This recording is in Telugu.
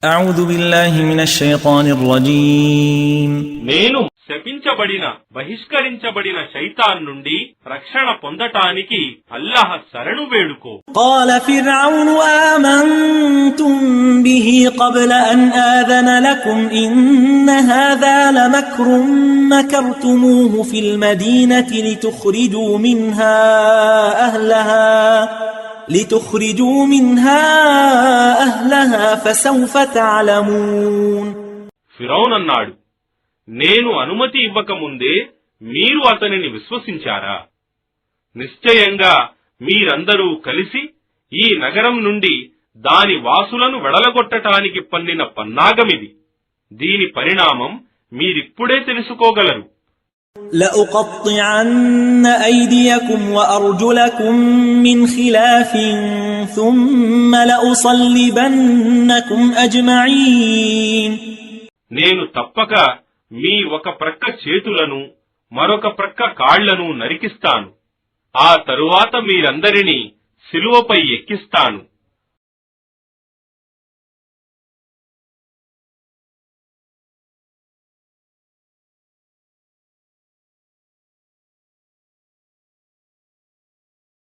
أعوذ بالله من الشيطان الرجيم నేను శపించబడిన బహిష్కరించబడిన శైతాన్ నుండి రక్షణ పొందటానికి అల్లాహ్ శరణు వేడుకో. قال فرعون آمنتم به قبل أن آذن لكم إن هذا لمكر مكرتموه في المدينة لتخرجوا منها أهلها فسوف تعلمون. ఫిరౌన్ అన్నాడు, నేను అనుమతి ఇవ్వకముందే మీరు అతనిని విశ్వసించారా? నిశ్చయంగా మీరందరూ కలిసి ఈ నగరం నుండి దాని వాసులను వెడలగొట్టటానికి పన్నిన పన్నాగమిది. దీని పరిణామం మీరిప్పుడే తెలుసుకోగలరు. لأقطعن أيديكم وأرجلكم من خلاف ثم لأصلبنكم أجمعين. నేను తప్పక మీ ఒక ప్రక్క చేతులను మరొక ప్రక్క కాళ్లను నరికిస్తాను. ఆ తరువాత మీరందరినీ సిలువపై ఎక్కిస్తాను.